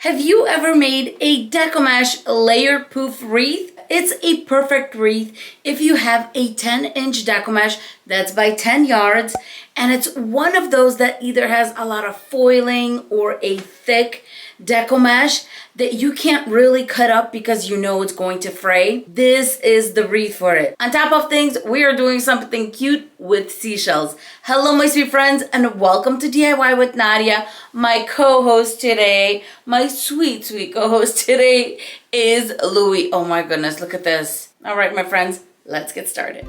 Have you ever made a decoupage layer poof wreath? It's a perfect wreath if you have a 10-inch decoupage that's by 10 yards, and it's one of those that either has a lot of foiling or a thick decoupage that you can't really cut up because you know it's going to fray. This is the wreath for it. On top of things, we are doing something cute with seashells. Hello my sweet friends, and welcome to DIY with Nadia. My co-host today, my sweet co-host today is Louie. Oh my goodness, look at this. All right, my friends, let's get started.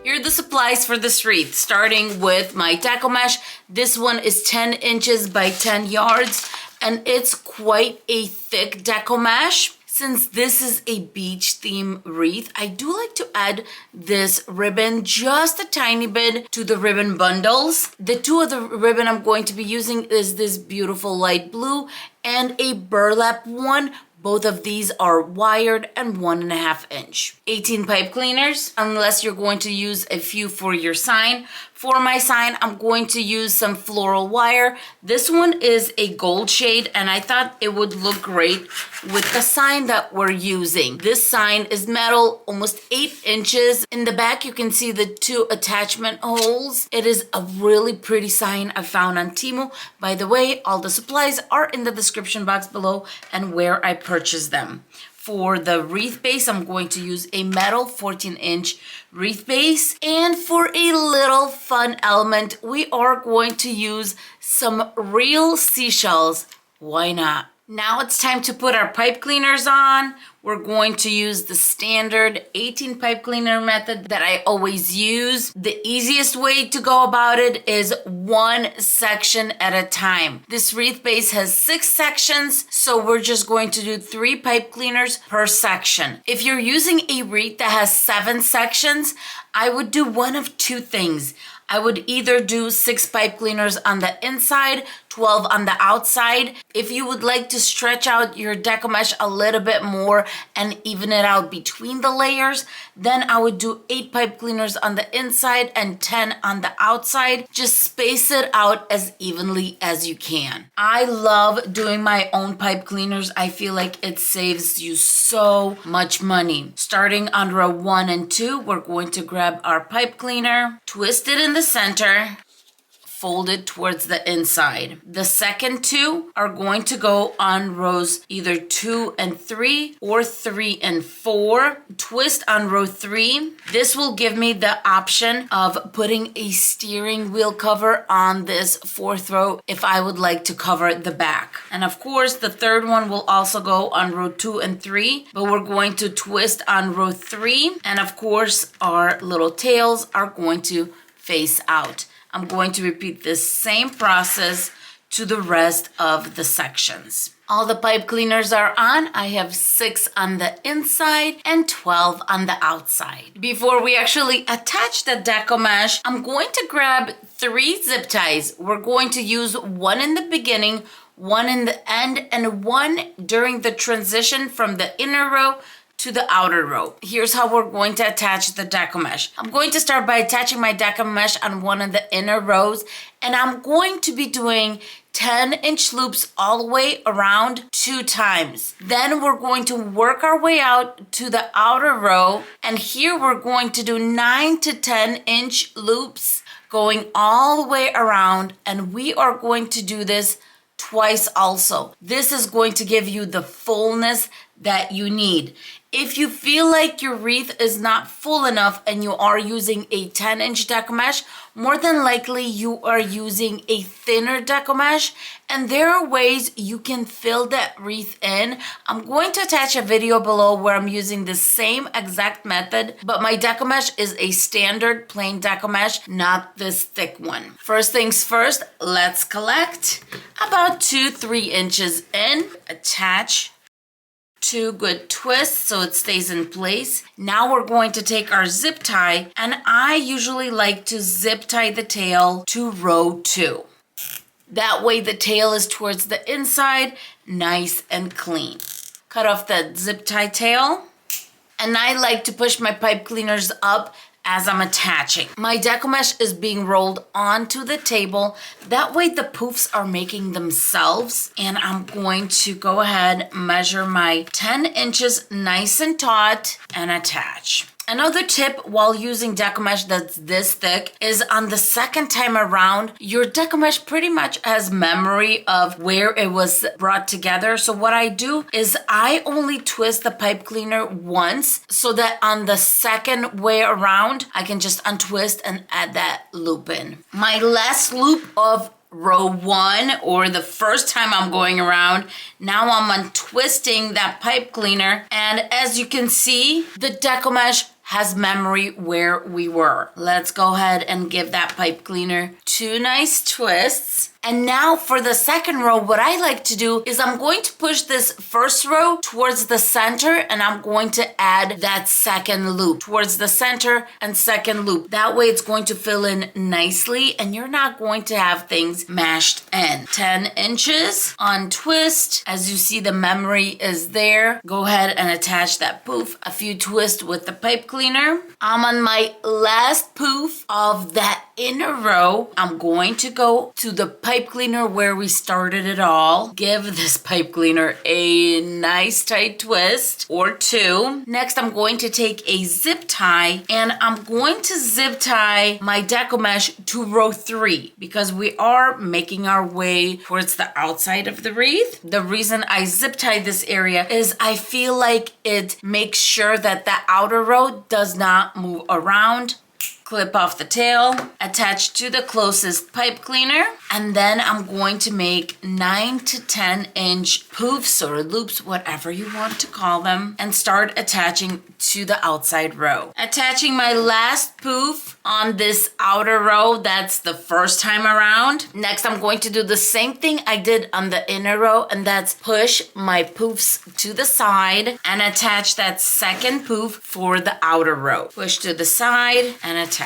Here are the supplies for this wreath, starting with my decoupage. This one is 10 inches by 10 yards, and it's quite a thick decoupage. Since this is a beach theme wreath, I do like to add this ribbon just a tiny bit to the ribbon bundles. The two other ribbon I'm going to be using is this beautiful light blue and a burlap one. Both of these are wired and 1.5 inch. 18 pipe cleaners, unless you're going to use a few for your sign. For my sign, I'm going to use some floral wire. This one is a gold shade, and I thought it would look great with the sign that we're using. This sign is metal, almost 8 inches. In the back, you can see the two attachment holes. It is a really pretty sign I found on Temu. By the way, all the supplies are in the description box below and where I purchased them. For the wreath base, I'm going to use a metal 14-inch wreath base. And for a little fun element, we are going to use some real seashells. Why not? Now it's time to put our pipe cleaners on. We're going to use the standard 18 pipe cleaner method that I always use. The easiest way to go about it is one section at a time. This wreath base has 6 sections, so we're just going to do 3 pipe cleaners per section. If you're using a wreath that has 7 sections, I would do one of 2 things. I would either do 6 pipe cleaners on the inside, 12 on the outside. If you would like to stretch out your decoupage a little bit more and even it out between the layers, then I would do 8 pipe cleaners on the inside and 10 on the outside. Just space it out as evenly as you can. I love doing my own pipe cleaners. I feel like it saves you so much money. Starting on row 1 and 2, we're going to grab our pipe cleaner, twist it in the center, fold it towards the inside. The second 2 are going to go on rows either 2 and 3 or 3 and 4. Twist on row 3. This will give me the option of putting a steering wheel cover on this 4th row if I would like to cover the back. And of course, the third one will also go on row 2 and 3, but we're going to twist on row 3. And of course, our little tails are going to face out. I'm going to repeat this same process to the rest of the sections. All the pipe cleaners are on. I have 6 on the inside and 12 on the outside. Before we actually attach the decoupage, I'm going to grab 3 zip ties. We're going to use one in the beginning, one in the end, and one during the transition from the inner row to the outer row. Here's how we're going to attach the decoupage. I'm going to start by attaching my decoupage on one of the inner rows, and I'm going to be doing 10-inch loops all the way around 2 times. Then we're going to work our way out to the outer row, and here we're going to do 9 to 10-inch loops going all the way around, and we are going to do this twice also. This is going to give you the fullness that you need. If you feel like your wreath is not full enough and you are using a 10-inch decoupage, more than likely you are using a thinner decoupage, and there are ways you can fill that wreath in. I'm going to attach a video below where I'm using the same exact method, but my decoupage is a standard plain decoupage, not this thick one. First things first, let's collect about 2-3 inches in, attach 2 good twists so it stays in place. Now we're going to take our zip tie, and I usually like to zip tie the tail to row 2. That way the tail is towards the inside, nice and clean. Cut off the zip tie tail. And I like to push my pipe cleaners up as I'm attaching. My deco mesh is being rolled onto the table. That way the poofs are making themselves. And I'm going to go ahead, measure my 10 inches nice and taut and attach. Another tip while using deco mesh that's this thick is on the second time around, your deco mesh pretty much has memory of where it was brought together. So what I do is I only twist the pipe cleaner once so that on the second way around, I can just untwist and add that loop in. My last loop of row 1, or the first time I'm going around, now I'm untwisting that pipe cleaner, and as you can see, the deco mesh has memory where we were. Let's go ahead and give that pipe cleaner 2 nice twists. And now for the second row, what I like to do is I'm going to push this first row towards the center, and I'm going to add that second loop towards the center and second loop. That way it's going to fill in nicely and you're not going to have things mashed in. 10 inches, untwist. As you see, the memory is there. Go ahead and attach that poof. A few twists with the pipe cleaner. I'm on my last poof of that inner row. I'm going to go to the pipe cleaner where we started it all. Give this pipe cleaner a nice tight twist or 2. Next, I'm going to take a zip tie and I'm going to zip tie my deco mesh to row 3 because we are making our way towards the outside of the wreath. The reason I zip tie this area is I feel like it makes sure that the outer row does not move around. Clip off the tail, attach to the closest pipe cleaner, and then I'm going to make 9 to 10 inch poofs or loops, whatever you want to call them, and start attaching to the outside row. Attaching my last poof on this outer row, that's the first time around. Next, I'm going to do the same thing I did on the inner row, and that's push my poofs to the side and attach that second poof for the outer row. Push to the side and attach.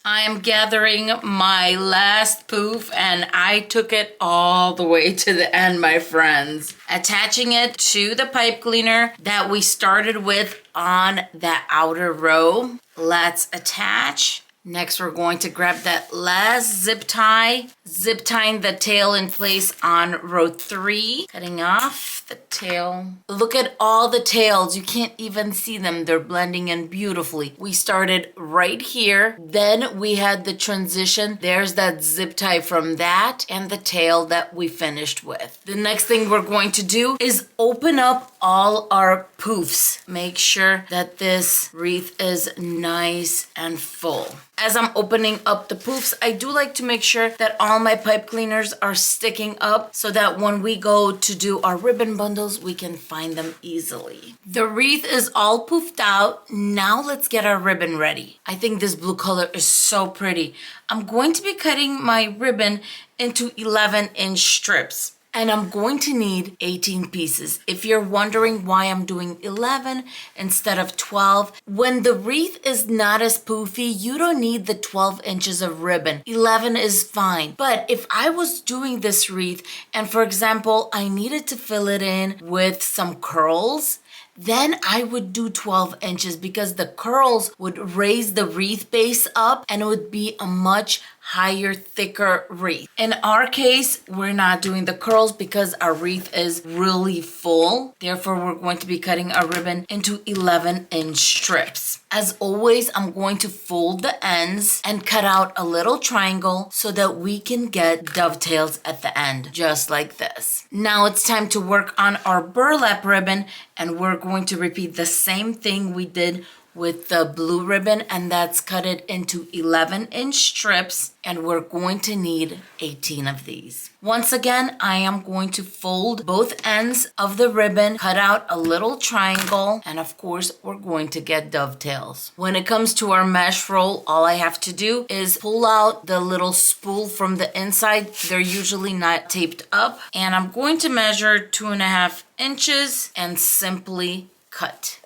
I am gathering my last poof and I took it all the way to the end, my friends. Attaching it to the pipe cleaner that we started with on that outer row. Let's attach. Next, we're going to grab that last zip tie, zip tying the tail in place on row 3, cutting off the tail. Look at all the tails. You can't even see them. They're blending in beautifully. We started right here. Then we had the transition. There's that zip tie from that and the tail that we finished with. The next thing we're going to do is open up all our poofs. Make sure that this wreath is nice and full. As I'm opening up the poofs, I do like to make sure that all my pipe cleaners are sticking up so that when we go to do our ribbon bundles, we can find them easily. The wreath is all poofed out. Now let's get our ribbon ready. I think this blue color is so pretty. I'm going to be cutting my ribbon into 11-inch strips. And I'm going to need 18 pieces. If you're wondering why I'm doing 11 instead of 12, when the wreath is not as poofy, you don't need the 12 inches of ribbon. 11 is fine. But if I was doing this wreath and, for example, I needed to fill it in with some curls, then I would do 12 inches because the curls would raise the wreath base up and it would be a much higher, thicker wreath. In our case, we're not doing the curls because our wreath is really full. Therefore, we're going to be cutting our ribbon into 11-inch strips. As always, I'm going to fold the ends and cut out a little triangle so that we can get dovetails at the end, just like this. Now it's time to work on our burlap ribbon, and we're going to repeat the same thing we did with the blue ribbon, and that's cut it into 11-inch strips, and we're going to need 18 of these. Once again, I am going to fold both ends of the ribbon, cut out a little triangle, and of course, we're going to get dovetails. When it comes to our mesh roll, all I have to do is pull out the little spool from the inside. They're usually not taped up, and I'm going to measure 2.5 inches and simply cut.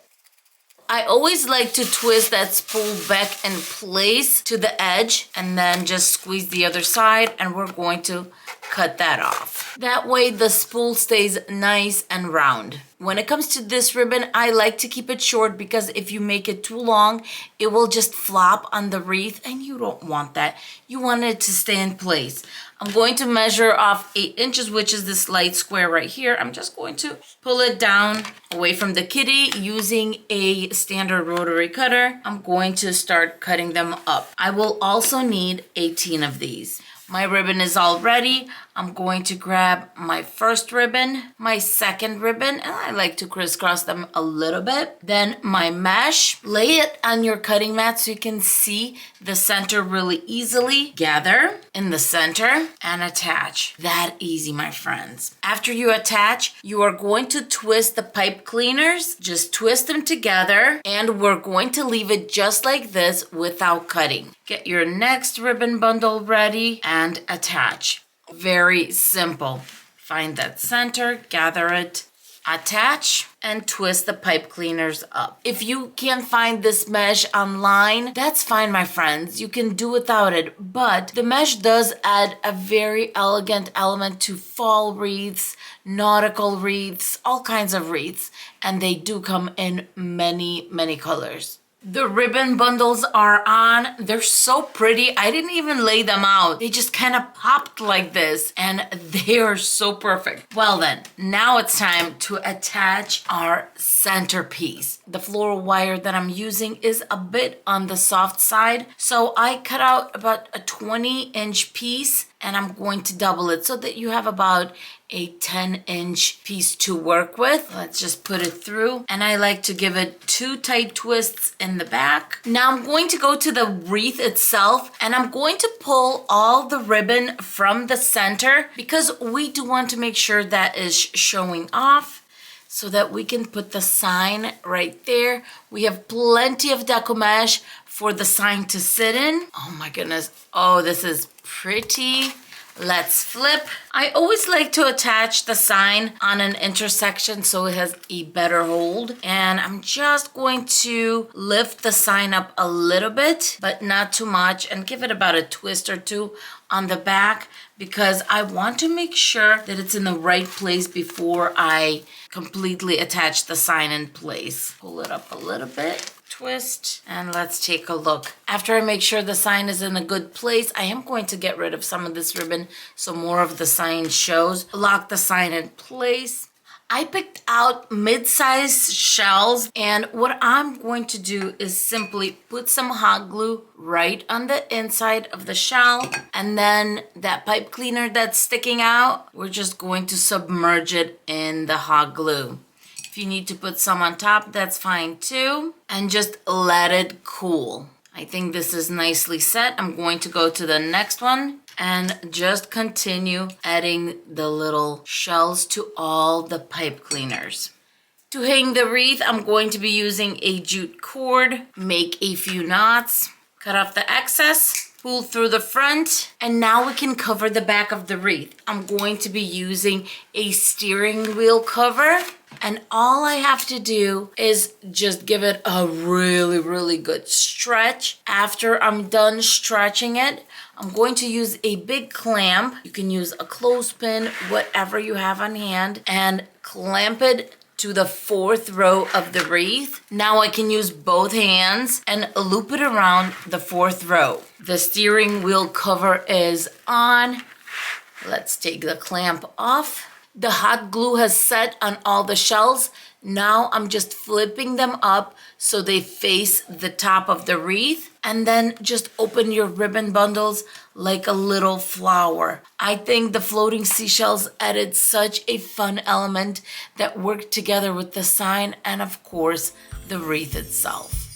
I always like to twist that spool back in place to the edge and then just squeeze the other side, and we're going to cut that off. That way the spool stays nice and round. When it comes to this ribbon, I like to keep it short because if you make it too long, it will just flop on the wreath and you don't want that. You want it to stay in place. I'm going to measure off 8 inches, which is this light square right here. I'm just going to pull it down away from the kitty using a standard rotary cutter. I'm going to start cutting them up. I will also need 18 of these. My ribbon is all ready. I'm going to grab my first ribbon, my second ribbon, and I like to crisscross them a little bit. Then my mesh, lay it on your cutting mat so you can see the center really easily. Gather in the center and attach. That easy, my friends. After you attach, you are going to twist the pipe cleaners. Just twist them together and we're going to leave it just like this without cutting. Get your next ribbon bundle ready and attach. Very simple. Find that center, gather it, attach, and twist the pipe cleaners up. If you can't find this mesh online, that's fine, my friends. You can do without it, but the mesh does add a very elegant element to fall wreaths, nautical wreaths, all kinds of wreaths, and they do come in many, many colors. The ribbon bundles are on. They're so pretty. I didn't even lay them out. They just kind of popped like this and they are so perfect. Well then, now it's time to attach our centerpiece. The floral wire that I'm using is a bit on the soft side. So I cut out about a 20-inch piece and I'm going to double it so that you have about a 10-inch piece to work with. Let's just put it through. And I like to give it 2 tight twists in the back. Now I'm going to go to the wreath itself and I'm going to pull all the ribbon from the center because we do want to make sure that is showing off so that we can put the sign right there. We have plenty of deco mesh for the sign to sit in. Oh my goodness. Oh, this is pretty. Let's flip. I always like to attach the sign on an intersection so it has a better hold. And I'm just going to lift the sign up a little bit, but not too much, and give it about a twist or two on the back because I want to make sure that it's in the right place before I completely attach the sign in place. Pull it up a little bit. Twist, and let's take a look. After I make sure the sign is in a good place, I am going to get rid of some of this ribbon so more of the sign shows. Lock the sign in place. I picked out mid-sized shells, and what I'm going to do is simply put some hot glue right on the inside of the shell, and then that pipe cleaner that's sticking out, we're just going to submerge it in the hot glue. If you need to put some on top, that's fine too. And just let it cool. I think this is nicely set. I'm going to go to the next one and just continue adding the little shells to all the pipe cleaners. To hang the wreath, I'm going to be using a jute cord. Make a few knots, cut off the excess, pull through the front, and now we can cover the back of the wreath. I'm going to be using a steering wheel cover. And all I have to do is just give it a really, really good stretch. After I'm done stretching it, I'm going to use a big clamp. You can use a clothespin, whatever you have on hand, and clamp it to the 4th row of the wreath. Now I can use both hands and loop it around the 4th row. The steering wheel cover is on. Let's take the clamp off. The hot glue has set on all the shells. Now I'm just flipping them up so they face the top of the wreath, and then just open your ribbon bundles like a little flower. I think the floating seashells added such a fun element that worked together with the sign and of course the wreath itself.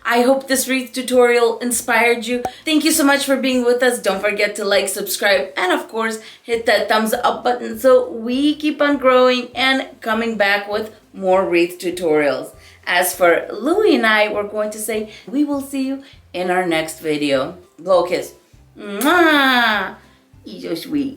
I hope this wreath tutorial inspired you. Thank you so much for being with us. Don't forget to like, subscribe, and of course, hit that thumbs up button so we keep on growing and coming back with more wreath tutorials. As for Louie and I, we're going to say we will see you in our next video. Blow a kiss. Mwah! You're so sweet.